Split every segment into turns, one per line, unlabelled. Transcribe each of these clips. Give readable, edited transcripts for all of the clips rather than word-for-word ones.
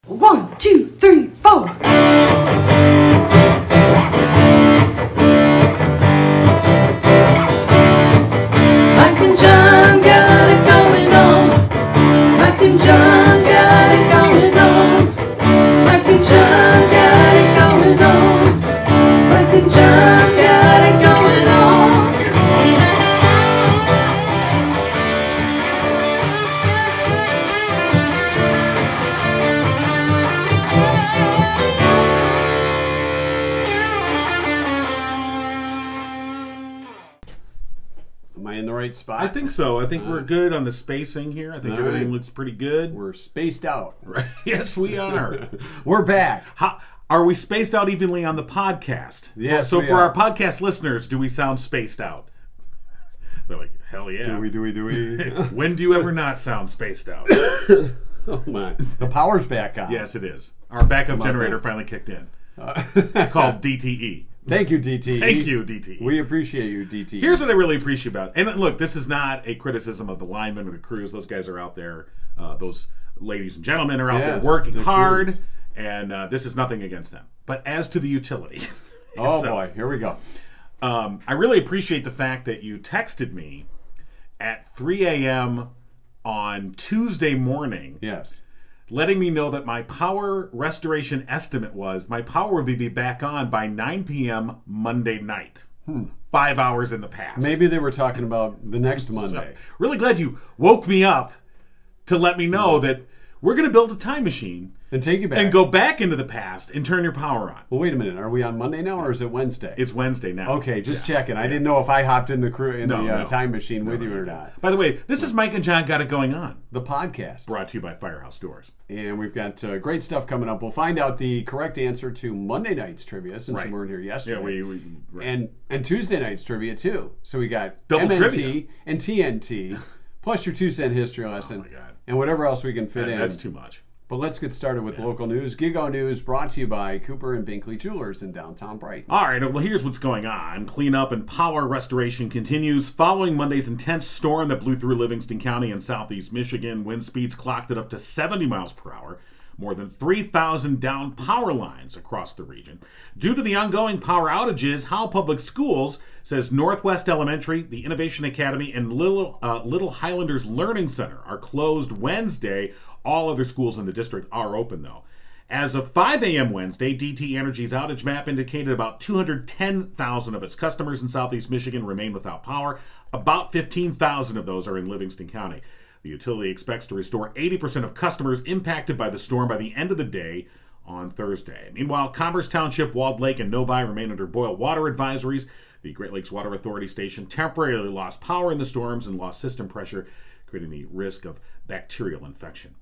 1, 2, 3, 4. Mike and John got it going on. Mike and John got it going on. Mike and John got it going on. Mike and John got it going on.
Am I in the right spot?
I think so. I think we're good on the spacing here. I think everything looks pretty good.
We're spaced out.
Right. Yes, we are.
We're back.
Are we spaced out evenly on the podcast?
Yes,
So
we
for
are.
our podcast listeners, do we sound spaced out? They're like, hell yeah.
Do we?
When do you ever not sound spaced out?
Oh my. The power's back on.
Yes, it is. Our backup
on,
generator
man.
finally kicked in. Called DTE.
Thank you, DT.
Thank you, DTE.
We appreciate you, DT.
Here's what I really appreciate about it. And look, this is not a criticism of the linemen or the crews. Those guys are out there. Those ladies and gentlemen are out there working hard.
Crews.
And this is nothing against them. But as to the utility.
Oh,
itself,
boy. Here we go.
I really appreciate the fact that you texted me at 3 a.m. on Tuesday morning.
Yes.
Letting me know that my power restoration estimate was my power would be back on by 9 p.m. Monday night. 5 hours in the past.
Maybe they were talking about the next Monday.
So, really glad you woke me up to let me know that we're going to build a time machine
And take you back.
and go back into the past and turn your power on.
Well, wait a minute. Are we on Monday now or is it Wednesday?
It's Wednesday now.
Okay, just checking. I didn't know if I hopped in the
No.
time machine with you or not.
By the way, this is Mike and John Got It Going On,
The podcast.
brought to you by Firehouse Doors.
And we've got great stuff coming up. We'll find out the correct answer to Monday night's trivia since
Right.
we weren't here yesterday.
Yeah, right.
And Tuesday night's trivia too. So we got
Double
MNT
trivia.
and TNT, plus your 2-cent history lesson,
my God.
and whatever else we can fit in.
That's too much.
But let's get started with local news. Gigo News brought to you by Cooper and Binkley Jewelers in downtown Brighton.
All right, well, here's what's going on. Cleanup and power restoration continues. Following Monday's intense storm that blew through Livingston County and southeast Michigan, wind speeds clocked at up to 70 miles per hour. More than 3,000 down power lines across the region. Due to the ongoing power outages, Howell Public Schools says Northwest Elementary, the Innovation Academy, and Little Highlanders Learning Center are closed Wednesday. All other schools in the district are open, though. As of 5 a.m. Wednesday, DTE Energy's outage map indicated about 210,000 of its customers in southeast Michigan remain without power. About 15,000 of those are in Livingston County. The utility expects to restore 80% of customers impacted by the storm by the end of the day on Thursday. Meanwhile, Commerce Township, Walled Lake, and Novi remain under boil water advisories. The Great Lakes Water Authority station temporarily lost power in the storms and lost system pressure, creating the risk of bacterial infection.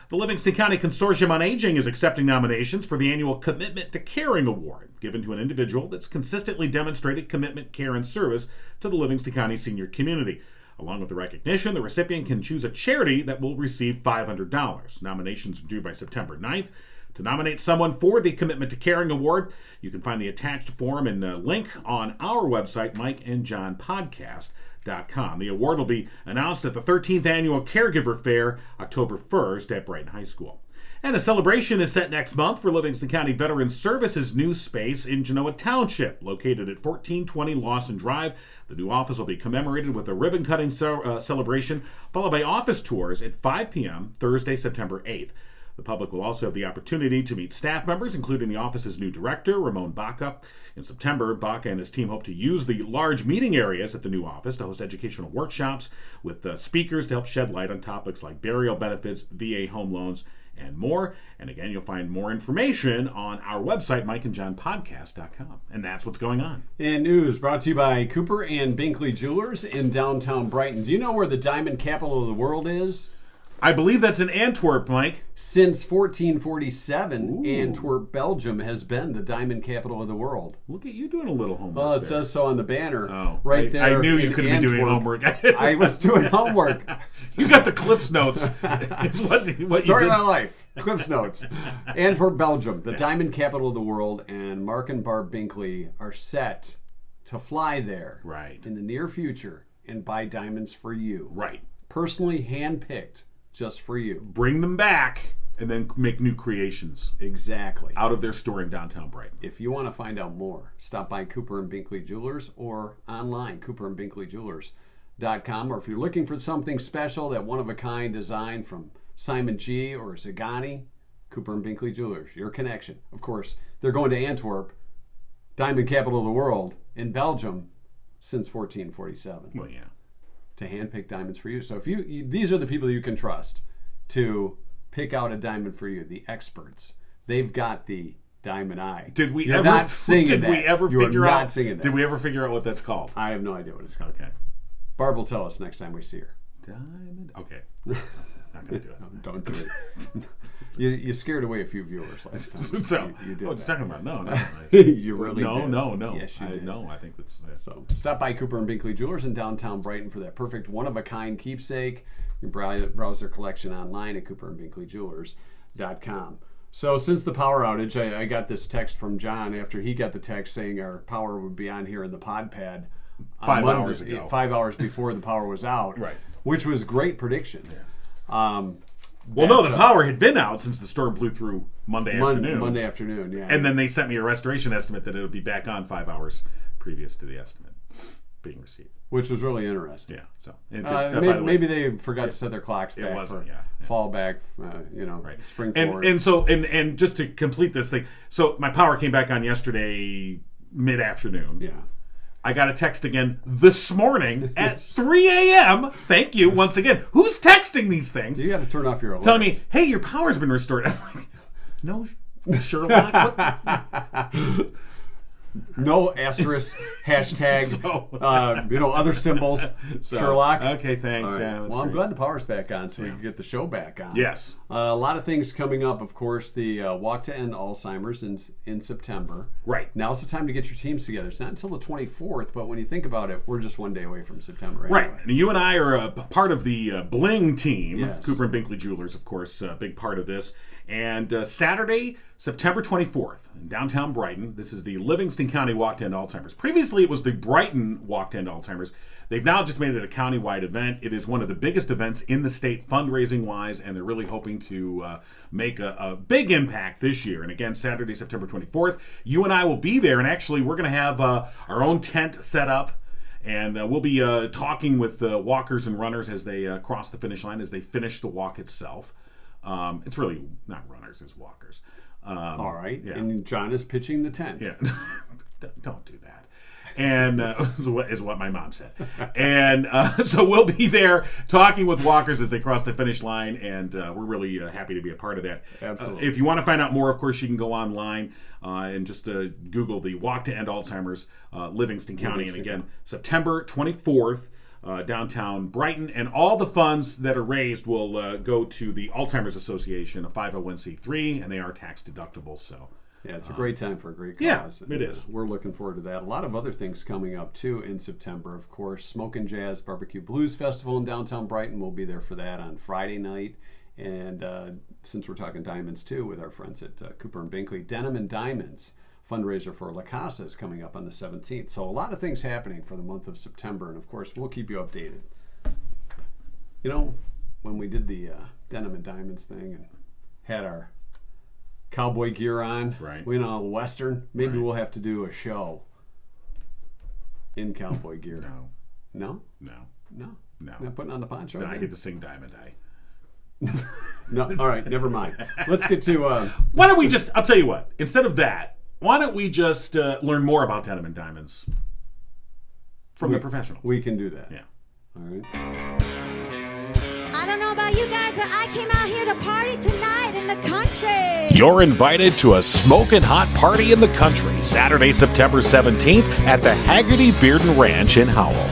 The Livingston County Consortium on Aging is accepting nominations for the annual Commitment to Caring Award, given to an individual that's consistently demonstrated commitment, care, and service to the Livingston County senior community. Along with the recognition, the recipient can choose a charity that will receive $500. Nominations are due by September 9th. To nominate someone for the Commitment to Caring Award, you can find the attached form and link on our website, mikeandjohnpodcast.com. The award will be announced at the 13th Annual Caregiver Fair, October 1st at Brighton High School. And a celebration is set next month for Livingston County Veterans Services' new space in Genoa Township, located at 1420 Lawson Drive. The new office will be commemorated with a ribbon-cutting celebration, followed by office tours at 5 p.m. Thursday, September 8th. The public will also have the opportunity to meet staff members, including the office's new director, Ramon Baca. In September, Baca and his team hope to use the large meeting areas at the new office to host educational workshops with speakers to help shed light on topics like burial benefits, VA home loans, and more. And again, you'll find more information on our website, mikeandjohnpodcast.com. And that's what's going on.
And news brought to you by Cooper and Binkley Jewelers in downtown Brighton. Do you know where the diamond capital of the world is?
I believe that's in Antwerp, Mike.
Since 1447,
Ooh.
Antwerp, Belgium has been the diamond capital of the world.
Look at you doing a little homework.
Well, it
there.
says so on the banner
Oh,
right there.
I knew you
in
couldn't be doing
Antwerp.
homework.
I was doing homework.
You got the Cliff's Notes. It's what
Story
you
of
did.
my life. Cliff's Notes. Antwerp, Belgium, the diamond capital of the world, and Mark and Barb Binkley are set to fly there
Right.
in the near future and buy diamonds for you.
Right.
Personally handpicked just for you.
Bring them back and then make new creations
Exactly.
out of their store in downtown Brighton.
If you want to find out more, stop by Cooper and Binkley Jewelers or online, cooperandbinkleyjewelers.com. Or if you're looking for something special, that one-of-a-kind design from Simon G. or Zagani, Cooper and Binkley Jewelers, your connection. Of course, they're going to Antwerp, diamond capital of the world, in Belgium since 1447.
Well, yeah.
To handpick diamonds for you. So if these are the people you can trust to pick out a diamond for you, the experts. They've got the diamond eye.
Did we
You're
ever
not singing that.
we ever
You are
figure
not
out
singing that.
Did we ever figure out what that's called?
I have no idea what it's called.
Okay.
Barb will tell us next time we see her.
Diamond. Okay. Not gonna do it.
No, don't do it. you scared away a few viewers last time.
So,
you did
what are you
that.
talking about? No.
You really did.
No.
Yes, you did.
No, I think that's
So stop by Cooper and Binkley Jewelers in downtown Brighton for that perfect one-of-a-kind keepsake. You can browse their collection online at cooperandbinkleyjewelers.com. So since the power outage, I got this text from John after he got the text saying our power would be on here in the pod pad
5 hours ago.
5 hours before the power was out.
Right.
Which was great predictions.
Yeah. The power had been out since the storm blew through Monday afternoon.
Monday afternoon, yeah.
And then they sent me a restoration estimate that it would be back on 5 hours previous to the estimate being received.
Which was really interesting.
Yeah. So
maybe they forgot to set their clocks back.
It wasn't.
Fall back.
Right.
Spring forward.
And just to complete this thing, so my power came back on yesterday mid-afternoon.
Yeah.
I got a text again this morning at 3 a.m. Thank you once again. Who's texting these things?
You got to turn off your alarm.
Telling me, hey, your power's been restored. I'm like, no, Sherlock.
No asterisk, hashtag, other symbols. Sherlock.
Okay, thanks.
Right.
Yeah,
I'm glad the power's back on so we can get the show back on.
Yes.
A lot of things coming up. Of course, the Walk to End Alzheimer's in September.
Right.
Now's the time to get your teams together. It's not until the 24th, but when you think about it, we're just one day away from September. Anyway.
Right. And you and I are a part of the Bling team.
Yes.
Cooper and Binkley Jewelers, of course, a big part of this. And Saturday, September 24th, in downtown Brighton, this is the Livingston County Walk to End Alzheimer's. Previously, it was the Brighton Walk to End Alzheimer's. They've now just made it a countywide event. It is one of the biggest events in the state fundraising-wise, and they're really hoping to make a big impact this year. And again, Saturday, September 24th, you and I will be there, and actually we're going to have our own tent set up. And we'll be talking with walkers and runners as they cross the finish line, as they finish the walk itself. It's really not runners, it's walkers.
All right.
Yeah.
And John is pitching the tent.
Yeah. Don't do that. And is what my mom said. And so we'll be there talking with walkers as they cross the finish line, and we're really happy to be a part of that.
Absolutely.
If you want to find out more, of course, you can go online and just Google the Walk to End Alzheimer's Livingston County. And again, September 24th, downtown Brighton, and all the funds that are raised will go to the Alzheimer's Association, a 501c3, and they are tax deductible. So
yeah, it's a great time for a great
yeah,
cause.
it is.
We're looking forward to that. A lot of other things coming up too in September. Of course, Smoke and Jazz Barbecue Blues Festival in downtown Brighton. We'll be there for that on Friday night. And since we're talking diamonds too, with our friends at Cooper and Binkley, Denim and Diamonds fundraiser for LACASA is coming up on the 17th. So a lot of things happening for the month of September, and of course we'll keep you updated. You know, when we did the Denim and Diamonds thing and had our cowboy gear on,
right?
We know Western. Maybe
right.
We'll have to do a show in cowboy gear.
No.
Not putting on the poncho.
Then I get to sing Diamond Eye.
No. All right. Never mind. Let's get to.
Why don't we just? I'll tell you what. Instead of that, why don't we just learn more about Denim and Diamonds from the professional?
We can do that.
Yeah.
All right.
I don't know about you guys, but I came out here to party tonight in the country.
You're invited to a smoking hot party in the country Saturday, September 17th at the Haggerty Bearden Ranch in Howell.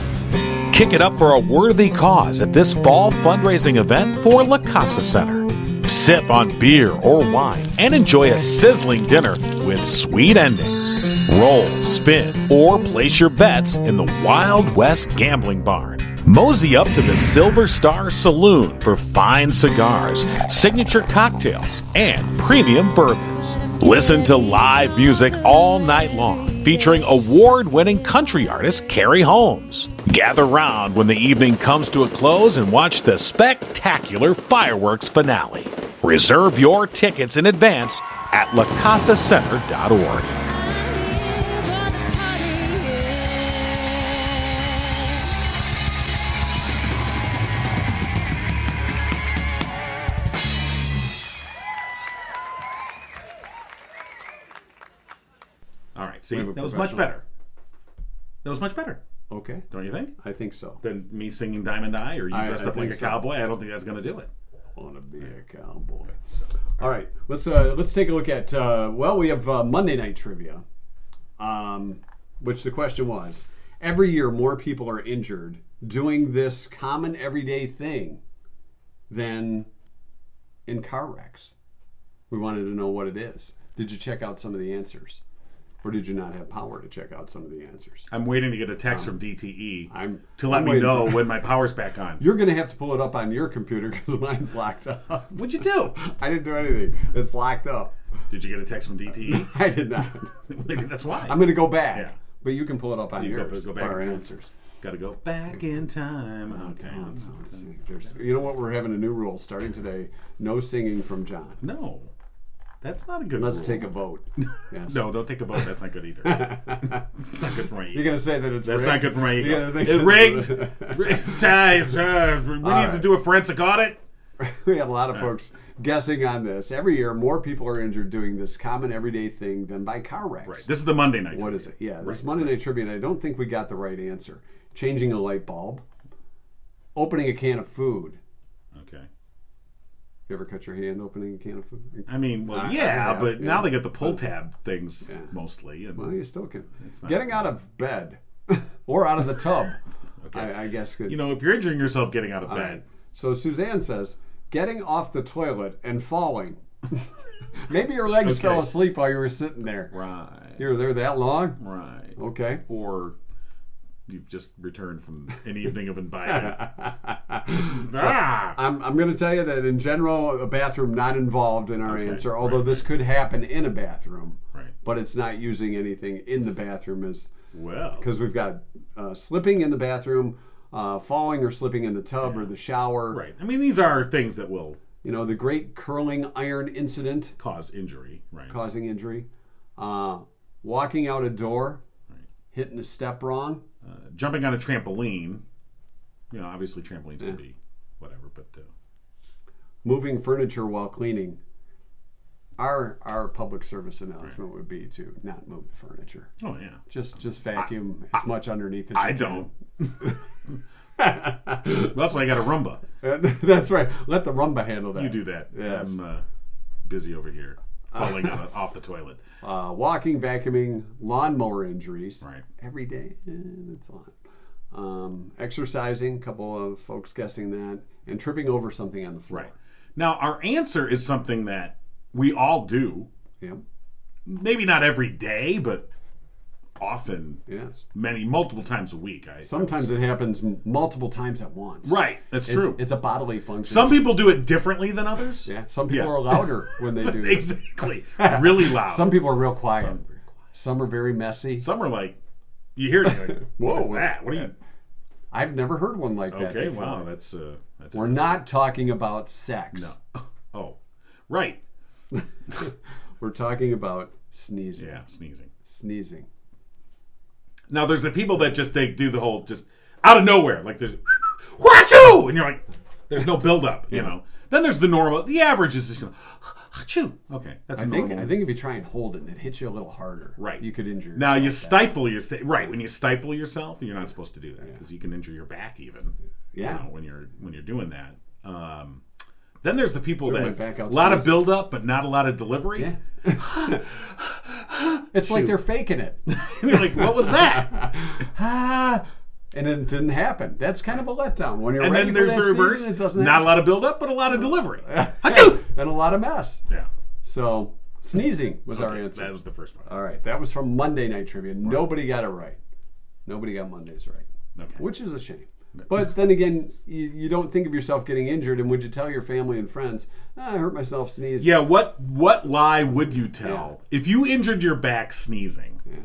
Kick it up for a worthy cause at this fall fundraising event for LACASA Center. Sip on beer or wine and enjoy a sizzling dinner with sweet endings. Roll, spin, or place your bets in the Wild West Gambling Barn. Mosey up to the Silver Star Saloon for fine cigars, signature cocktails, and premium bourbons. Listen to live music all night long, featuring award-winning country artist Carrie Holmes. Gather round when the evening comes to a close and watch the spectacular fireworks finale. Reserve your tickets in advance at LACASAcenter.org.
All right, see,
We have a
that was much
professional.
better. That was much better,
Okay.
don't you think?
I think so.
Than me singing Diamond Eye or you
I
dressed up like
think
a
so.
cowboy. I don't think that's going to do it.
Want to be a cowboy. All right, let's take a look at. We have Monday night trivia, which the question was: every year more people are injured doing this common everyday thing than in car wrecks. We wanted to know what it is. Did you check out some of the answers, or did you not have power to check out some of the answers?
I'm waiting to get a text from DTE to
I'm
let me
waiting
know
for-
when my power's back on.
You're going to have to pull it up on your computer because mine's locked up.
What'd you do?
I didn't do anything. It's locked up.
Did you get a text from DTE?
I did not.
Maybe that's why.
I'm going to go back.
Yeah.
But you can pull it up on
You
yours
go
for
back
our
in time.
answers.
Got to go back in time. Okay.
Let's see. You know what? We're having a new rule starting today. No singing from John.
No, that's not a good
Let's
rule.
take a vote. Yes.
No, don't take a vote. That's not good either. It's not good for my ego.
You're going to say that it's
That's
rigged?
not good for my ego.
You're gonna think
It's
it's-
rigged. We need to do a forensic audit.
We have a lot of folks guessing on this. Every year, more people are injured doing this common everyday thing than by car wrecks.
Right. This is the Monday night.
What is it? Yeah, this Monday Night Trivia, and I don't think we got the right answer. Changing a light bulb, opening a can of food.
Okay.
You ever cut your hand opening a can of food?
I mean, well,
I
yeah,
have,
but
yeah.
now they get the pull tab things
Yeah.
mostly. And
Well, you still can.
not-
Getting out of bed or out of the tub,
Okay.
I guess could.
you know, if you're injuring yourself getting out of
All
bed,
right. So Suzanne says, getting off the toilet and falling. Maybe your legs
Okay.
fell asleep while you were sitting there.
right,
You were there that long?
right,
Okay.
or you've just returned from an evening of imbibing. Ah!
I'm going to tell you that in general, a bathroom not involved in our
Okay,
answer, although
right,
this could happen in a bathroom,
Right.
but it's not using anything in the bathroom as
Well,
because we've got slipping in the bathroom, falling or slipping in the tub or the shower.
right. I mean, these are things that will
You know, the great curling iron incident
cause injury, right?
causing injury, walking out a door,
Right.
hitting a step wrong.
Jumping on a trampoline. You know, obviously trampolines can be whatever, but
Moving furniture while cleaning. Our public service announcement would be to not move the furniture.
oh yeah,
Just vacuum as much underneath as you
I
can.
don't. That's why I got a Roomba.
That's right. Let the Roomba handle that.
You do that.
Yes.
I'm busy over here, falling off the toilet.
Walking, vacuuming, lawnmower injuries.
Right.
Every day. That's a lot. Exercising. A couple of folks guessing that. And tripping over something on the floor.
Right. Now, our answer is something that we all do.
Yep.
Maybe not every day, but often,
Yes.
multiple times a week.
Sometimes it happens multiple times at once.
Right. That's
It's,
true.
It's a bodily function.
Some people do it differently than others.
Yeah. Some people
Yeah.
are louder when they do it.
Exactly. Really loud.
Some people are real quiet.
Some very quiet.
Some are very messy.
Some are like, you hear it, you're like, what is
Whoa.
that? What are you?
I've never heard one like that
Okay,
before.
wow, that's
We're
interesting.
not talking about sex.
No. Oh, right.
We're talking about sneezing.
Yeah, sneezing.
Sneezing.
Now, there's the people that they do the whole just out of nowhere, like there's wachoo, and you're like, there's no build up, you know. Then there's the normal. The average is just achoo. Okay, that's
I
normal.
think if you try and hold it and it hits you a little harder,
Right.
you could injure yourself.
Now you
that.
stifle yourself. Right, when you stifle yourself, you're not supposed to do that because you can injure your back even.
Yeah.
You know, when you're doing that. Then there's the people
Threw my
that
back
a
out
lot of
sneezing.
build up, but not a lot of delivery.
Yeah. It's like they're faking it.
And you're like, what was that?
And it didn't happen. That's kind of a letdown. When you're
And
ready
then
for
there's
that
the reverse.
sneezing, it doesn't
Not a
happen.
lot of build up, but a lot of delivery.
Yeah.
Achoo!
And a lot of mess.
Yeah.
So sneezing was our
Okay,
answer.
that was the first one.
All right, that was from Monday Night Trivia. Nobody got it right. Nobody got Mondays right,
Okay.
which is a shame. But then again, you don't think of yourself getting injured, and would you tell your family and friends, I hurt myself sneezing?
Yeah, what lie would you tell if you injured your back sneezing?
Yeah.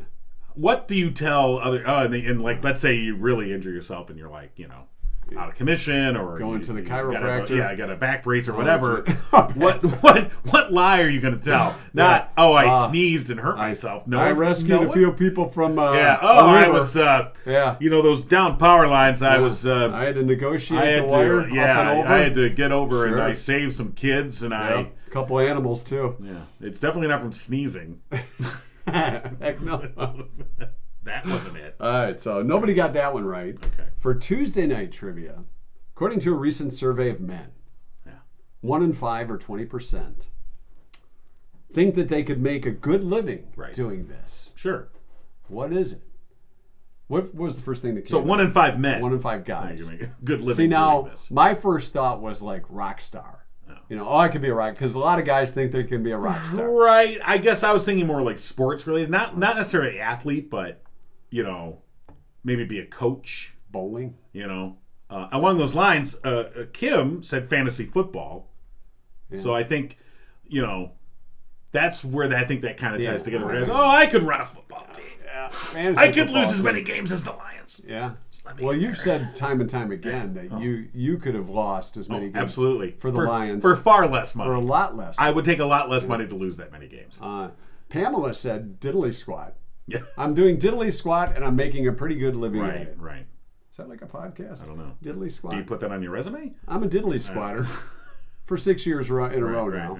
What do you tell other? And like, let's say you really injure yourself, and you're like, out of commission or
going to the
you
chiropractor.
I got a back brace or whatever. What lie are you going to tell? Not I sneezed and hurt myself. No,
I rescued a few people from
I was those down power lines. I
had to negotiate the wire.
I had to get over and I saved some kids and
a couple animals too.
Yeah, it's definitely not from sneezing.
Heck no.
That wasn't it.
All right, so nobody got that one right.
Okay.
For Tuesday night trivia, according to a recent survey of men, 1 in 5 or 20% think that they could make a good living doing this.
Sure.
What is it? What was the first thing that came?
So 1 in 5 men.
1 in 5 guys.
Make a good living.
See, now
doing this.
my first thought was like rock star. I could be a rock, because a lot of guys think they can be a rock star.
Right. I guess I was thinking more like sports related, not necessarily athlete, but maybe be a coach.
Bowling.
Along those lines, Kim said fantasy football. Yeah. So I think, that's where I think that kind of ties together. Right. I could run a football team. Yeah. I could lose as many games as the Lions.
Yeah. Well, you've said time and time again that you could have lost as many games.
Absolutely.
For the Lions.
For far less money.
For a lot less.
I would take a lot less money to lose that many games.
Pamela said diddly squat.
Yeah.
I'm doing diddly squat and I'm making a pretty good living at it.
Right.
Is that like a podcast?
I don't know.
Diddly squat.
Do you put that on your resume?
I'm a diddly squatter for 6 years in a row now.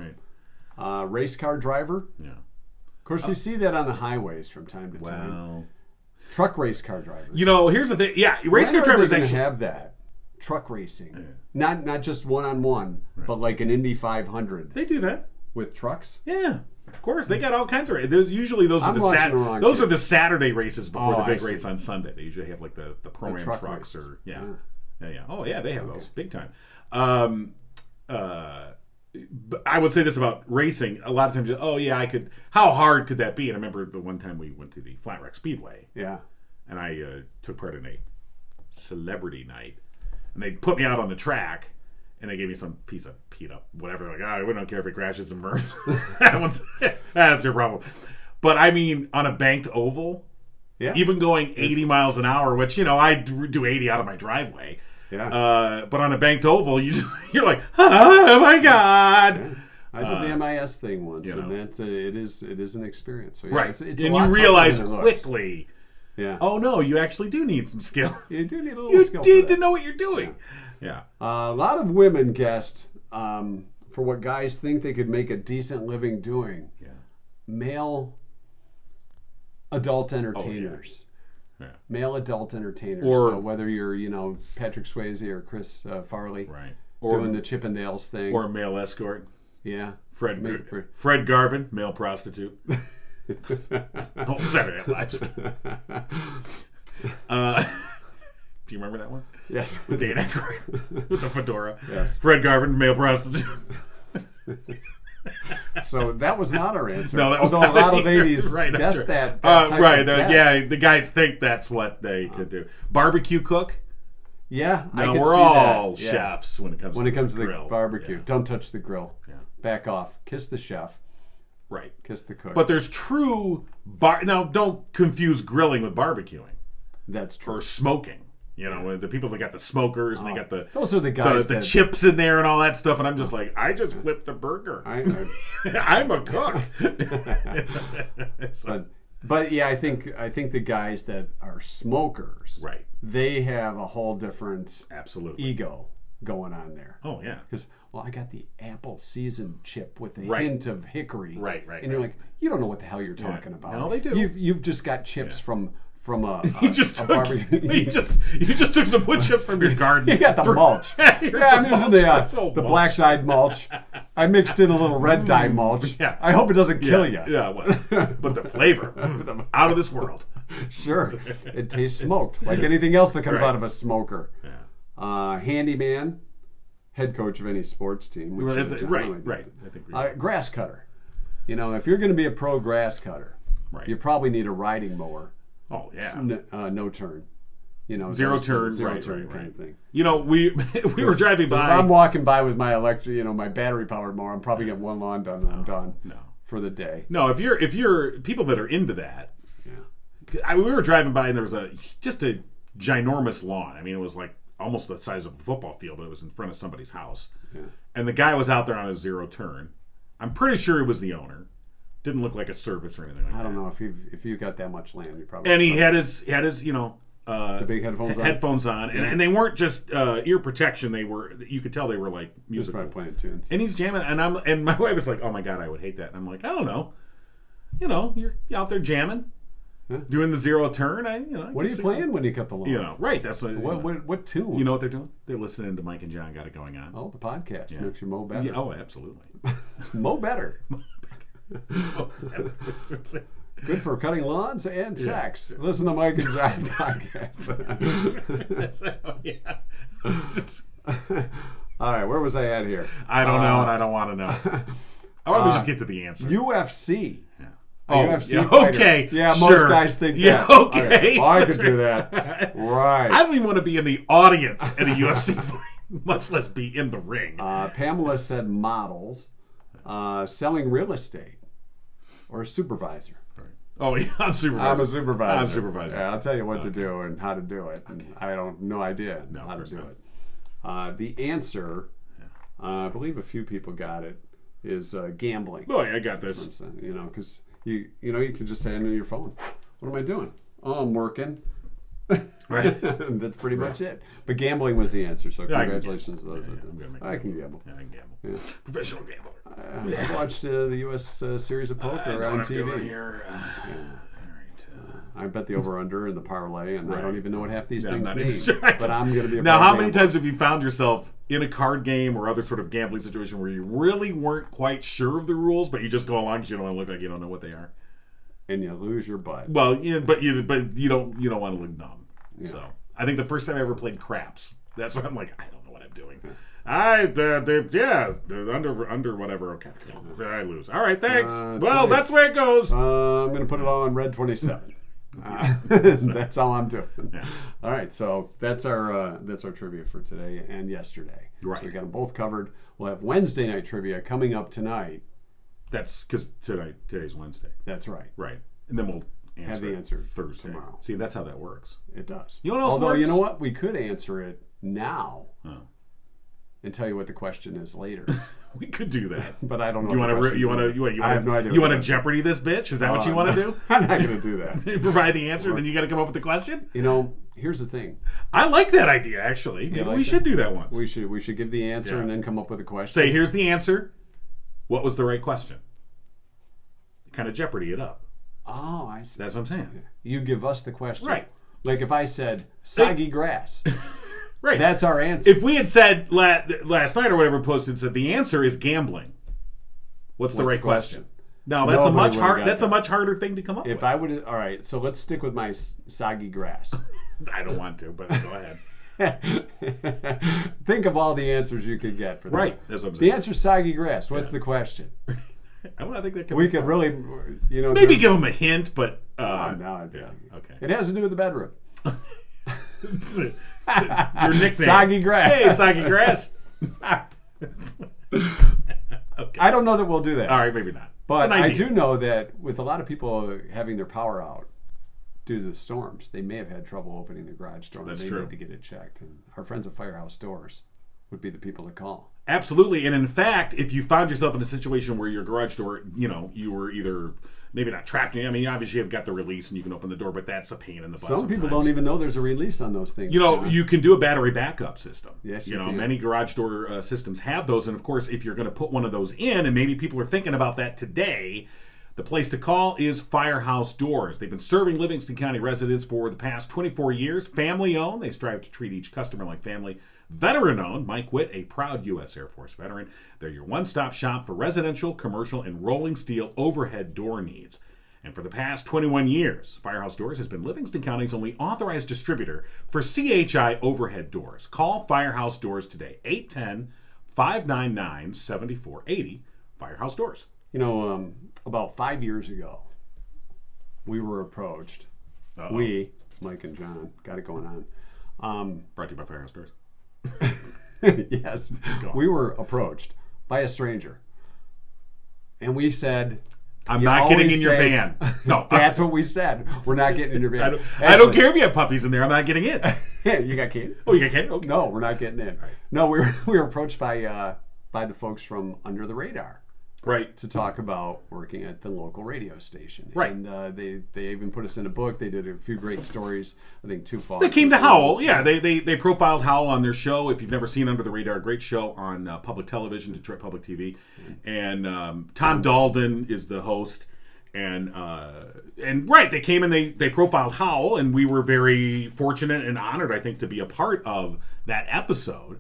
Right. Race car driver.
Yeah.
Of course, we see that on the highways from time to time. Truck race car drivers.
Here's the thing. Yeah, race car drivers actually
have that. Truck racing. Yeah. Not just one-on-one, but like an Indy 500.
They do that.
With trucks?
Yeah. Of course, they got all kinds of races. Usually those are the Saturday races before the big race on Sunday. They usually have like the pro-am trucks races. Or yeah. Oh yeah, they have those big time. I would say this about racing. A lot of times, I could. How hard could that be? And I remember the one time we went to the Flat Rock Speedway.
Yeah.
And I took part in a celebrity night, and they put me out on the track, and they gave me some piece of beat up whatever. Like, we don't care if it crashes and burns. That's your problem. But I mean, on a banked oval, even going 80 miles an hour, which I do 80 out of my driveway. Yeah. But on a banked oval, you're like, oh my God.
Yeah. I did the MIS thing once, and it is an experience. So
right.
It's
and you realize quickly, oh no, you actually do need some skill.
You do need a little skill.
You need to know what you're doing. Yeah.
A lot of women guessed for what guys think they could make a decent living doing. Yeah. Male adult entertainers. Yeah. Male adult entertainers.
Or,
so whether you're, Patrick Swayze or Chris Farley,
right,
doing the Chippendales thing,
or male escort.
Yeah.
Fred Garvin, male prostitute. Saturday Night Live. Do you remember that one?
Yes.
With Dan Aykroyd with the fedora.
Yes.
Fred Garvin, male prostitute.
So that was not our answer.
No, that was
not a lot of ladies
right,
guessed
sure.
that.
Right. The guys think that's what they could do. Barbecue cook.
Yeah,
no,
I could
we're
see
all
that.
chefs when it comes to the grill.
Barbecue.
Yeah.
Don't touch the grill.
Yeah.
Back off. Kiss the chef.
Right.
Kiss the cook.
But there's true now. Don't confuse grilling with barbecuing.
That's true.
Or smoking. The people that got the smokers and they got
those are the guys
the chips in there and all that stuff, and I'm just like, I just flipped a burger. I'm a cook.
But yeah, I think the guys that are smokers,
right?
They have a whole different
absolutely
ego going on there.
Oh yeah,
because I got the apple seasoned chip with a hint of hickory,
right,
and you're like, you don't know what the hell you're talking about.
No, they do.
You've just got chips from a
barbecue. You just took some wood chips from your garden.
You got the mulch. I'm using the black dyed mulch. I mixed in a little red dye mulch.
Yeah.
I hope it doesn't kill you.
Yeah, but the flavor, out of this world.
Sure. It tastes smoked, like anything else that comes out of a smoker. Yeah. Handyman, head coach of any sports team. Which
right. I think
grass cutter. If you're going to be a pro grass cutter, you probably need a riding mower.
Oh yeah,
no turn,
zero turn
kind of thing.
We were driving by.
If I'm walking by with my electric, my battery powered mower, I'm probably getting one lawn done and I'm done.
No.
For the day.
No, if you're people that are into that, we were driving by and there was just a ginormous lawn. I mean, it was like almost the size of a football field, but it was in front of somebody's house.
Yeah.
And the guy was out there on a zero turn. I'm pretty sure he was the owner. Didn't look like a service or anything like that.
I don't know if you got that much land, you probably.
And he had his
the big headphones on.
And they weren't just ear protection. They were, you could tell they were like musical.
Just probably playing tunes.
And he's jamming, and my wife was like, "Oh my god, I would hate that." And I'm like, "I don't know, you're out there jamming, doing the zero turn.
What are you playing when you cut the lawn?
Right? That's
what tune?
You know what they're doing? They're listening to Mike and John Got It Going On.
Oh, the podcast makes you mow better.
Yeah, oh, absolutely.
Mow better. Good for cutting lawns and sex. Listen to Mike and John podcast. All right, where was I at here?
I don't know, and I don't want to know. I want to just get to the answer.
UFC.
Yeah.
UFC
okay.
Yeah,
sure.
most guys think that.
Yeah, okay.
Well, I could do that. Right.
I don't even want to be in the audience at a UFC fight, much less be in the ring.
Pamela said models, selling real estate, or a supervisor.
Oh, yeah, I'm supervisor.
I'm a supervisor.
I'm supervisor.
Yeah, I'll tell you what to do and how to do it.
Okay.
I don't no idea how to do it. The answer, I believe a few people got it, is gambling.
Oh, yeah, I got this.
Because you can just hand in your phone. What am I doing? Oh, I'm working.
Right.
That's pretty much it. But gambling was the answer, so congratulations to those. I can gamble.
Yeah, I can gamble.
Yeah.
Professional gambler.
I watched the U.S. series of poker on TV.
Here. All right.
I bet the over/under and the parlay, and I don't even know what half these things
not
mean.
even sure.
But I'm going to be a
Now, how
pro
many
gambler.
times have you found yourself in a card game or other sort of gambling situation where you really weren't quite sure of the rules, but you just go along because you don't want to look like you don't know what they are?
And you lose your butt.
Well, yeah, but you don't want to look dumb.
Yeah.
So I think the first time I ever played craps, that's when I'm like, I don't know what I'm doing. Under whatever. Okay, I lose. All right, thanks. Well, that's the way it goes.
I'm going to put it all on red 27. That's all I'm doing.
Yeah.
All right, so that's our trivia for today and yesterday.
Right.
So we got them both covered. We'll have Wednesday night trivia coming up tonight.
That's because today's Wednesday.
That's right.
Right, and then we'll
Have the answer
Thursday.
tomorrow.
See, that's how that works.
It does.
You know what else
Although,
works?
you know what? We could answer it now
Oh.
and tell you what the question is later.
We could do that.
But I don't know.
You want
to? I have no idea.
You want to Jeopardy this bitch? Is that what you want to do?
I'm not going to do that.
Provide the answer, then you got to come up with the question.
Here's the thing.
I like that idea. Actually, maybe we should do that once.
We should give the answer and then come up with a question.
Say, here's the answer. What was the right question? Kind of Jeopardy it up.
Oh, I see.
That's what I'm saying.
You give us the question.
Right.
Like if I said soggy grass.
Right.
That's our answer.
If we had said last night or whatever posted said the answer is gambling. What's the right question? Now that's a much harder thing to come up with.
If I would, all right. So let's stick with my soggy grass.
I don't want to, but go ahead.
Think of all the answers you could get for that.
Right. That's what I'm saying.
The answer's soggy grass. What's the question?
I think that could
We
be
could
fun.
really,
maybe give them a hint, but
no,
yeah, okay.
It has to do with the bedroom.
Your nickname,
Soggy grass.
Hey, soggy grass. Okay.
I don't know that we'll do that.
All right, maybe not.
But I do know that with a lot of people having their power out due to the storms, they may have had trouble opening the garage door.
That's
they
true.
need to get it checked. And our friends at Firehouse Doors would be the people to call.
Absolutely, and in fact, if you found yourself in a situation where your garage door, you were either maybe not trapped. I mean, obviously you've got the release and you can open the door, but that's a pain in the butt.
Some people don't even know there's a release on those things.
You can do a battery backup system.
Yes, you can.
Many garage door systems have those, and of course, if you're going to put one of those in, and maybe people are thinking about that today, the place to call is Firehouse Doors. They've been serving Livingston County residents for the past 24 years. Family-owned. They strive to treat each customer like family. Veteran-owned. Mike Witt, a proud U.S. Air Force veteran. They're your one-stop shop for residential, commercial, and rolling steel overhead door needs. And for the past 21 years, Firehouse Doors has been Livingston County's only authorized distributor for CHI overhead doors. Call Firehouse Doors today. 810-599-7480. Firehouse Doors.
About 5 years ago, we were approached.
Uh-oh.
We, Mike and John, got it going on.
Brought to you by Firehouse Doors.
Yes. We were approached by a stranger. And we said,
I'm
You
not getting
always
in your
say-
van. No,
That's what we said. We're not getting in your van.
I don't care if you have puppies in there. I'm not getting in.
You got kids?
Oh, you got kids? Okay.
No, we're not getting in. No, we were approached by the folks from Under the Radar.
Right.
To talk about working at the local radio station.
Right.
And they even put us in a book. They did a few great stories. I think 2 falls.
They came to Howell. Yeah, they profiled Howell on their show. If you've never seen Under the Radar, great show on public television, Detroit Public TV. And Tom Dalden is the host. And right, they came and they profiled Howell, and we were very fortunate and honored, I think, to be a part of that episode.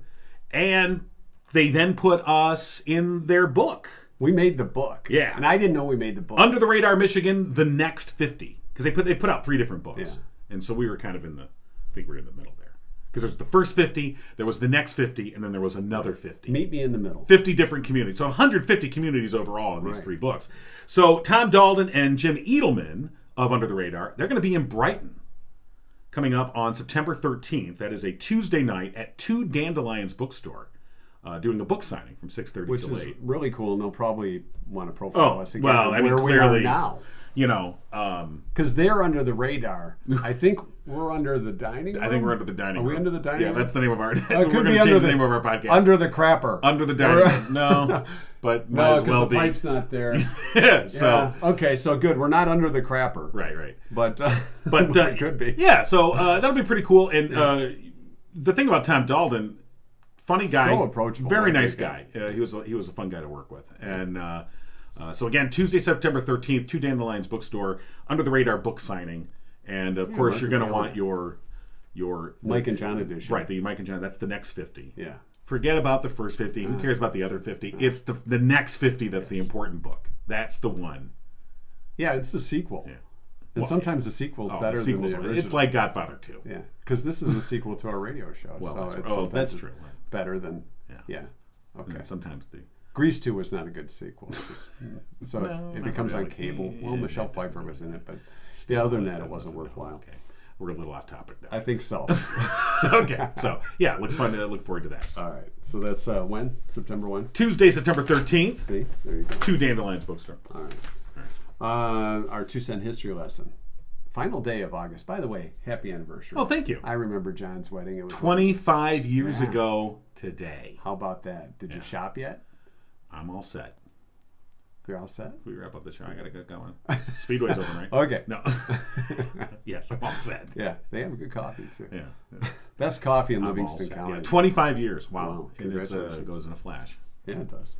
And they then put us in their book.
We made the book.
Yeah.
And I didn't know we made the book.
Under the Radar, Michigan, the next 50. Because they put out 3 different books.
Yeah.
And so we were kind of I think we were in the middle there. Because there was the first 50, there was the next 50, and then there was another 50.
Meet me in the middle.
50 different communities. So 150 communities overall in these 3 books. So Tom Dalden and Jim Edelman of Under the Radar, they're going to be in Brighton coming up on September 13th. That is a Tuesday night at 2 Dandelions Bookstore. Doing a book signing from 6:30
Which
till
is
8.
really cool, and they'll probably want to profile us again.
Well, I mean,
where
clearly,
we are now.
You know,
because they're under the radar. I think we're under the dining room.
I think we're under the dining room.
Are we under the dining room?
Yeah, that's the name of our.
It
we're
could
going
be
to
under
change the name of our podcast.
Under the crapper.
Under the dining room. No, but might
No,
as well
the
be.
pipe's not there.
Yeah, so
okay, so good. We're not under the crapper.
right.
But
But
we could be.
Yeah, so that'll be pretty cool. And the thing about Tom Dalden, funny guy,
So approachable.
very nice guy. He was a fun guy to work with. And so again, Tuesday, September 13th, 2 Dandelions Bookstore, Under the Radar book signing, and of course you're going to want your
Mike and John edition.
right? The Mike and John. That's the next 50.
Yeah.
Forget about the first 50. Who cares about the other 50? It's the next 50 that's the important book. That's the one.
Yeah, it's the sequel.
Yeah.
And
Well,
sometimes the sequel's better
the sequels,
than the original.
it's like Godfather 2.
Yeah, because this is a sequel to our radio show.
Well,
so
that's,
it's
oh, that's
sometimes
true.
better than
Yeah.
Okay.
And sometimes the
Grease 2 was not a good sequel. So
No,
if it
not
comes on
really.
cable,
Yeah,
well, Michelle Pfeiffer was in it, but other than that, it wasn't worthwhile.
Okay, we're a little off topic now.
I think so.
Okay, so yeah, looks fun. I look forward to that.
All right. So that's when? September 1?
Tuesday, September 13th,
See? There you go.
2 Dandelions Bookstore.
All right. Our 2-cent history lesson. Final day of August. By the way, happy anniversary.
Oh, thank you.
I remember John's wedding. It was
25 years
Yeah.
ago today.
How about that? Did you shop yet?
I'm all set.
You're all set?
We wrap up the show. I gotta get going. Speedway's open, right?
Okay.
No. Yes, I'm all set.
Yeah, they have good coffee too.
Yeah.
Best coffee in
I'm all
Livingston
set.
County.
Yeah, 25 years. Wow.
Wow,
And it
congratulations.
goes in a flash.
Yeah, it does.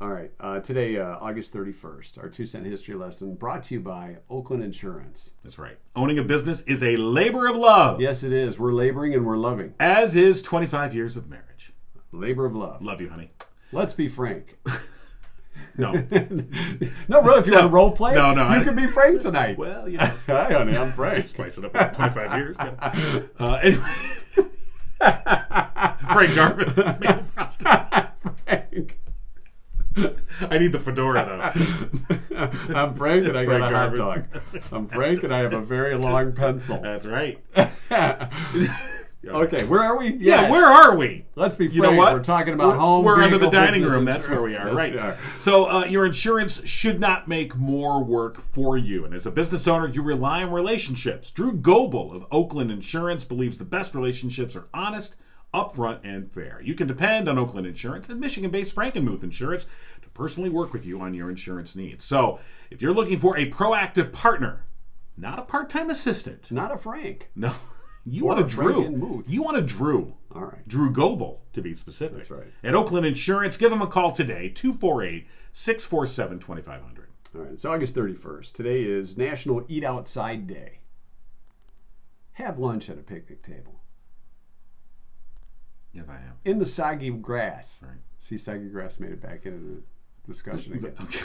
All right. Today, August 31st, our 2-cent history lesson brought to you by Oakland Insurance.
That's right. Owning a business is a labor of love.
Yes, it is. We're laboring and we're loving.
As is 25 years of marriage.
Labor of love.
Love you, honey.
Let's be frank.
No.
No, really, if you want to role play,
No,
you can be frank tonight.
Well, you know.
Hi, honey, I'm Frank.
Spice it up with 25 years. Yeah. Anyway. Frank Garvin. Male prostitute.
Frank.
I need the fedora, though.
I'm Frank and I got a
Frank
hot
Garvin.
dog.
That's right.
I'm Frank and I have a very long pencil.
That's right.
Okay, where are we?
Yeah,
Yes.
where are we?
Let's be frank.
You know what?
We're talking about home.
We're under the
vehicle,
dining
business
room. That's where we are.
insurance.
Right.
Yes, we are.
So your insurance should not make more work for you. And as a business owner, you rely on relationships. Drew Goebel of Oakland Insurance believes the best relationships are honest, upfront, and fair. You can depend on Oakland Insurance and Michigan-based Frankenmuth Insurance to personally work with you on your insurance needs. So if you're looking for a proactive partner, not a part-time assistant.
Not a Frank.
No. You
Or
want a
a
Drew.
Frankenmuth.
You want a Drew.
All right.
Drew Goebel, to be specific.
That's right.
At Oakland Insurance, give them a call today, 248-647-2500.
All right, it's August 31st. Today is National Eat Outside Day. Have lunch at a picnic table.
Yeah, I am.
In the soggy grass.
Right.
See, soggy grass made it back into the discussion again.
Okay.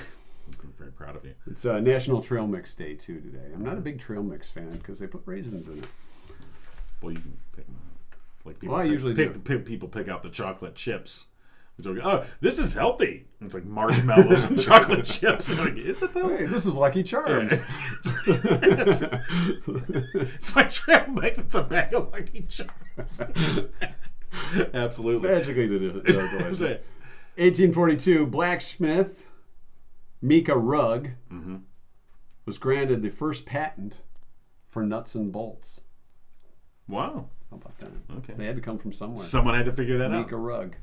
I'm very proud of you.
It's National Trail Mix Day, too, today. I'm not a big trail mix fan because they put raisins in it.
Well, you can pick. Like people
Well, I usually do.
people pick out the chocolate chips. It's like, oh, this is healthy. And it's like marshmallows and chocolate chips. I'm like, is it though?
Hey, this is Lucky Charms.
It's my trail mix. It's a bag of Lucky Charms. Absolutely.
Magically
Is
delicious.
it?
1842, blacksmith Mika Rugg
Mm-hmm.
was granted the first patent for nuts and bolts.
Wow.
How about that?
Okay.
They had to come from somewhere.
Someone had to figure that
Mika
out.
Rugg.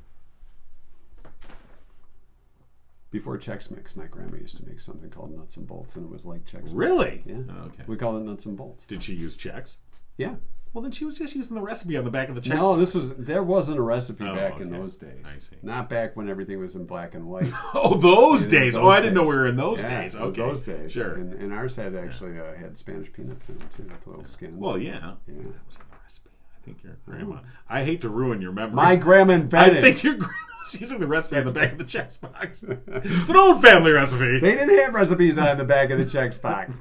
Before Chex Mix, my grandma used to make something called nuts and bolts, and it was like Chex Mix.
Really?
Yeah.
Oh, okay.
We call it nuts and bolts.
Did she use checks?
Yeah.
Well, then she was just using the recipe on the back of the checks.
No,
box.
there wasn't a recipe
Oh,
back in
okay.
those days.
I see.
Not back when everything was in black and white.
Oh, those
Yeah,
days.
those
Oh, I didn't know
days.
we were in those
Yeah,
days.
it was
Okay.
those days.
Sure.
And ours had actually had Spanish peanuts in it too, with the little skins.
Well, yeah.
Yeah.
That was in the recipe. I think your grandma. I hate to ruin your memory.
My grandma invented.
I think your grandma's using the recipe on the back of the checks box. It's an old family recipe.
They didn't have recipes on the back of the Chex box.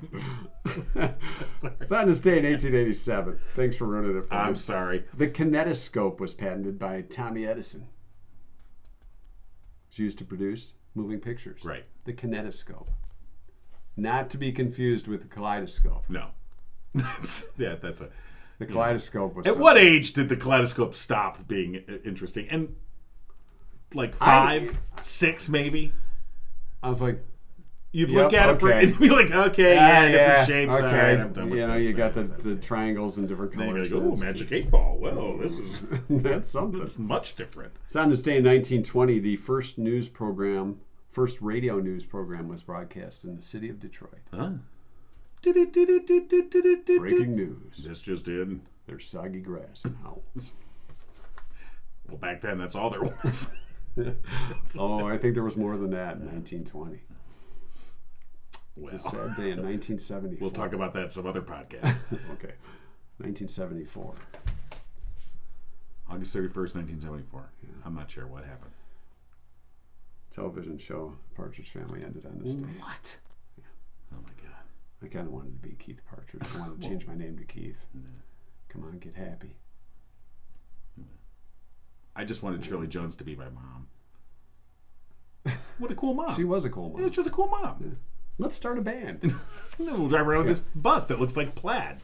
It's on this day in 1887. Thanks for ruining it for
I'm
me.
sorry.
The kinetoscope was patented by Tommy Edison. It's used to produce moving pictures.
Right.
The kinetoscope. Not to be confused with the kaleidoscope.
No. That's a.
The kaleidoscope was
At what age did the kaleidoscope stop being interesting? And like 5, 6, maybe.
I was like,
You'd
Yep,
look at it
okay.
and be like, okay, yeah, different shapes.
Okay.
All right, I'm done with
You know,
this.
you got
That's
the
okay.
triangles and different
Then
colors.
you're like, oh, magic 8 ball. Well, this is
That's something.
it's much different.
It's on this day in 1920, the first radio news program was broadcast in the city of Detroit.
Huh?
Breaking news.
This just in.
There's soggy grass in Howells.
Well, back then, that's all there was.
Oh, I think there was more than that in 1920.
Well,
It's a sad day in 1974.
we'll talk about that some other podcast.
Okay. 1974.
August 31st, 1974. I'm not sure what happened.
Television show Partridge Family ended on this day.
What? Oh, my God.
I kind of wanted to be Keith Partridge. I wanted to change my name to Keith. Come on, get happy.
I just wanted Shirley Jones to be my mom. What a cool mom.
She was a cool mom.
Yeah, she was a cool mom.
Let's start a band.
And then we'll drive around with this bus that looks like plaid.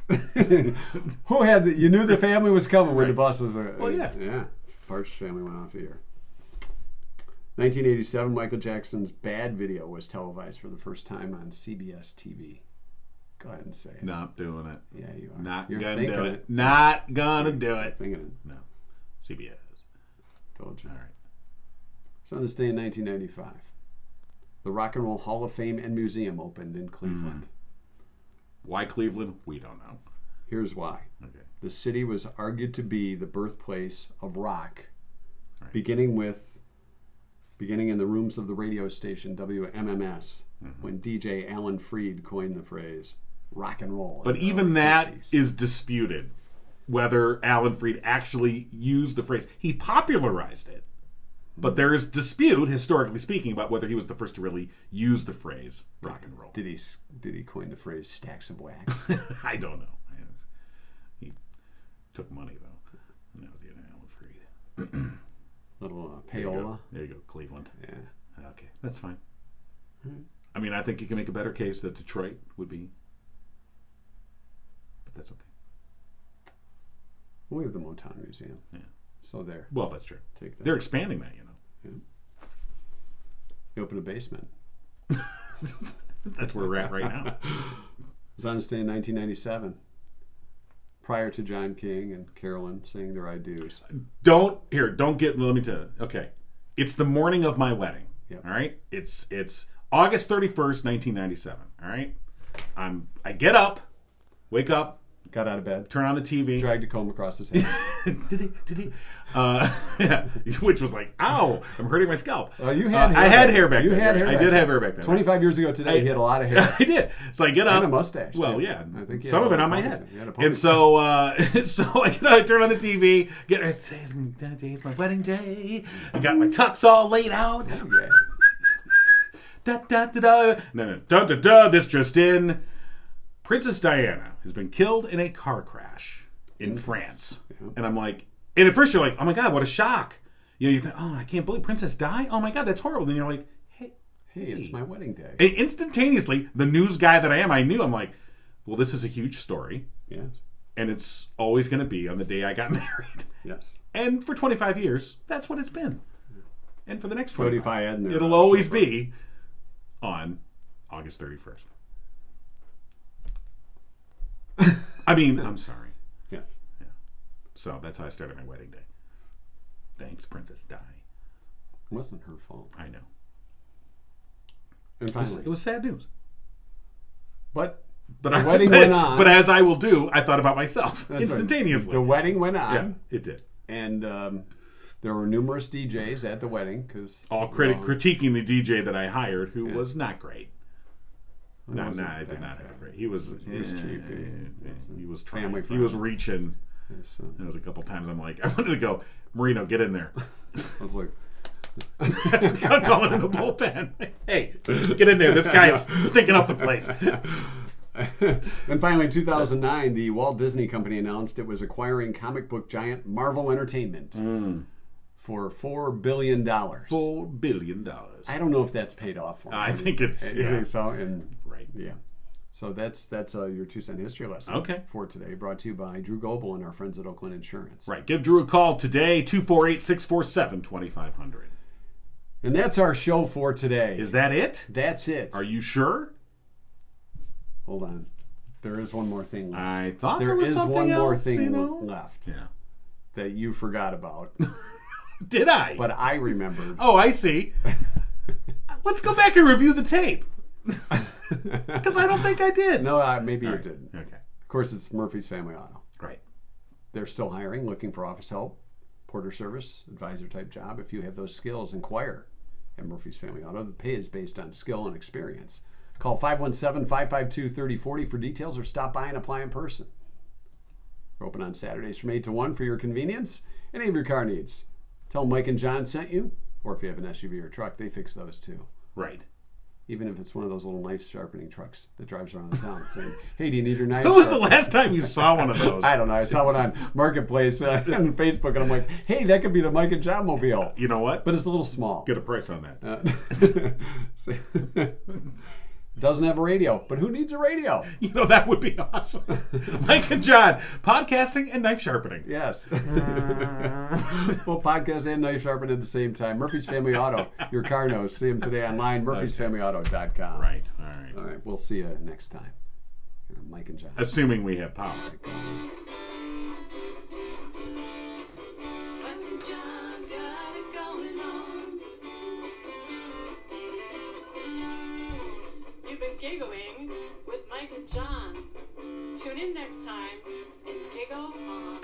Who had the, you knew the family was coming when the bus was
Well, yeah.
Yeah. Partridge Family went off the air. 1987, Michael Jackson's Bad video was televised for the first time on CBS TV. Go ahead and say it.
Not doing it.
Yeah, you are.
Not
You're
gonna
thinking
do it. Not gonna do it.
Thinking it.
No. CBS.
Told you.
All right.
So on this day in 1995, the Rock and Roll Hall of Fame and Museum opened in Cleveland.
Why Cleveland? We don't know.
Here's why.
Okay.
The city was argued to be the birthplace of rock,
Right.
beginning in the rooms of the radio station WMMS, when DJ Alan Freed coined the phrase rock and roll.
But
in the
even
early
that
50s.
is disputed. Whether Alan Freed actually used the phrase. He popularized it. But there is dispute, historically speaking, about whether he was the first to really use the phrase rock and roll.
Did he coin the phrase stacks of wax?
I don't know. He took money, though. And that was the end of Alan Freed.
Little
There you go.
payola.
There you go, Cleveland.
Yeah.
Okay, that's fine. I mean, I think you can make a better case that Detroit would be. But that's okay.
We have the Motown Museum.
Yeah.
So there.
Well, that's true.
Take that.
They're expanding that,
You open a basement.
That's where we're at right now.
It was on this day in 1997. Prior to John King and Carolyn saying their I do's.
Let me tell you. Okay. It's the morning of my wedding.
Yep.
All right? It's August 31st, 1997. All right? I get up, wake up,
Got out of bed.
turn on the TV.
Dragged a comb across his head.
Did he? Yeah, which was like, ow, I'm hurting my scalp.
You had hair
I had
back
hair back
then. You
then.
had hair
I
back
did
then.
have hair back then.
25 years ago today, he had a lot of hair.
I did. So I get up.
And a mustache,
Well,
too.
yeah.
I think he
Some
had
of it
a
on my
ponytail.
head.
He had a
And
ponytail.
so I turn on the TV. Today's my wedding day. I got my tux all laid out.
Yeah.
Da da da da. No. Da da da. This just in. Princess Diana has been killed in a car crash in France.
Yeah.
And I'm like, and at first you're like, oh my God, what a shock. You think, oh, I can't believe Princess died? Oh my God, that's horrible. Then you're like, hey,
It's my wedding day.
And instantaneously, the news guy that I am, I knew, I'm like, well, this is a huge story.
Yes.
And it's always going to be on the day I got married.
Yes.
And for 25 years, that's what it's been. And for the next 25,
Cody Fiad and
it'll always be on August 31st. I mean, I'm sorry.
Yes.
Yeah. So that's how I started my wedding day. Thanks, Princess Di.
It wasn't her fault.
I know.
And finally,
It was sad news.
but
But
the wedding went on.
But as I will do, I thought about myself
That's right.
instantaneously.
The wedding went on.
Yeah, it did.
And there were numerous DJs at the wedding because
All critiquing the DJ that I hired, who was not great. No,
wasn't
I did
that
not have
bad.
a great. He was
cheap.
He was trying.
Family
He was
friendly.
reaching. There was a couple times I'm like, I wanted to go, Marino, get in there.
I was like,
I'm calling in the bullpen. Hey, get in there. This guy's stinking up the place.
And finally, 2009, the Walt Disney Company announced it was acquiring comic book giant Marvel Entertainment for $4 billion.
$4 billion.
I don't know if that's paid off for
I
them.
think it's
I think so. And
right.
yeah. So that's your 2-cent history lesson
Okay.
for today, brought to you by Drew Goebel and our friends at Oakland Insurance.
Right. Give Drew a call today, 248-647-2500.
And that's our show for today.
Is that it?
That's it.
Are you sure?
Hold on. There is one more thing left.
I thought there
There
was
is
something
one more
else,
thing
you know?
left
Yeah.
that you forgot about,
Did I?
but I remembered.
Oh, I see. Let's go back and review the tape. Because I don't think I did.
No, maybe
All
you
right.
didn't.
Okay.
Of course, it's Murphy's Family Auto.
Right.
They're still hiring, looking for office help, porter service, advisor type job. If you have those skills, inquire at Murphy's Family Auto. The pay is based on skill and experience. Call 517-552-3040 for details or stop by and apply in person. We're open on Saturdays from 8 to 1 for your convenience. Any of your car needs. Tell Mike and John sent you, or if you have an SUV or truck, they fix those too.
Right.
Even if it's one of those little knife sharpening trucks that drives around town saying, hey, do you need your knife
When was the
sharpened?"
last time you saw one of those?
I don't know. I saw one on Marketplace on Facebook, and I'm like, hey, that could be the Mike and John mobile.
You know what?
But it's a little small.
Get a price on that.
Doesn't have a radio, but who needs a radio?
You know, that would be awesome. Mike and John, podcasting and knife sharpening.
Yes. Well, podcast and knife sharpen at the same time. Murphy's Family Auto, your car knows. See them today online, murphysfamilyauto.com.
Right. All right.
All right. We'll see you next time. Mike and John.
Assuming we have power.
Mike and John got it going on. You've been giggling with Mike and John. Tune in next time and giggle on.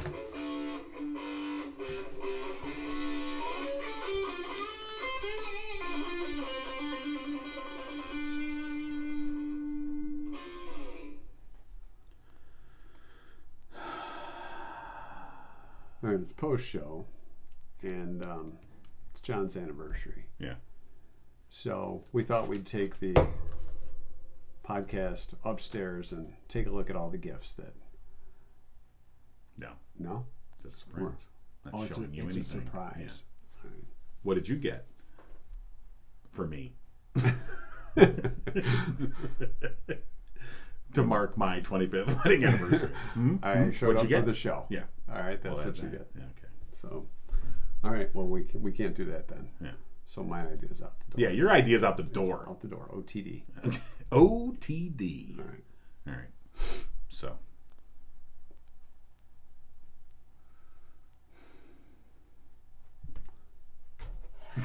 All right, it's post-show, and it's John's anniversary.
Yeah.
So we thought we'd take the podcast upstairs and take a look at all the gifts that...
No.
No?
It's a surprise. Not
Oh, it's
showing you
a
anything.
surprise.
Yeah. What did you get for me? To mark my 25th wedding anniversary.
I showed
What'd
up
you get?
for the show.
Yeah.
All right, that's
Well,
what you
that.
get.
Yeah, okay.
So, all right, well, we can't do that then.
Yeah.
So my idea's out the door.
Yeah, your idea's out the door.
Out the door. OTD.
OTD.
All right.
All right. So.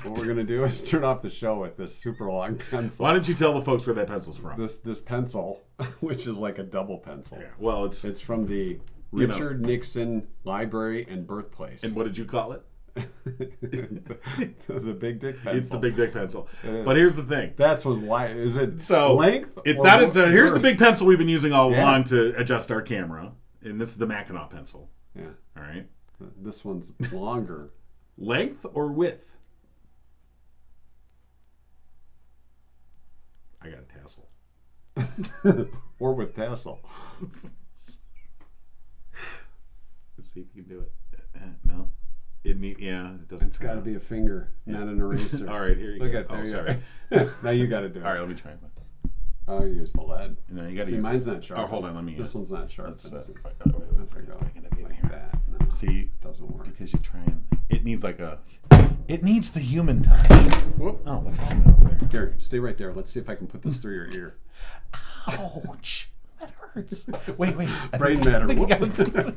What we're gonna do is turn off the show with this super long pencil.
Why don't you tell the folks where that pencil's from?
This pencil, which is like a double pencil.
Yeah. Well, it's
It's from the Richard Nixon Library and Birthplace.
and what did you call it?
the big dick pencil.
It's the big dick pencil.
is.
But here's the thing.
That's what. Why is it?
So
length?
it's
or
not as here's the
girth?
big pencil we've been using all
Yeah.
along to adjust our camera, and this is the Mackinac pencil.
Yeah.
All right.
This one's longer.
Length or width? I got a tassel.
Or with tassel.
Let's see if you can do it. No. It doesn't.
It's got to be a finger, not an eraser.
All right, here you
Look
go.
at there.
Oh,
you
sorry.
go. Now you got to do it.
All right, let me try.
Oh, you use the lead.
No, you got to
See,
use.
mine's not sharp.
Oh, hold on, let me.
This one's not sharp.
Let's.
This is-
Wait,
If I go
it's making it
like
here.
that, no,
See,
it doesn't work.
because you try and it needs like a It needs the human touch.
Whoop.
Oh, what's happening over there?
Here, stay right there. Let's see if I can put this through your ear.
Ouch. That hurts. Wait.
Brain matter.
I think I
Whoops.
got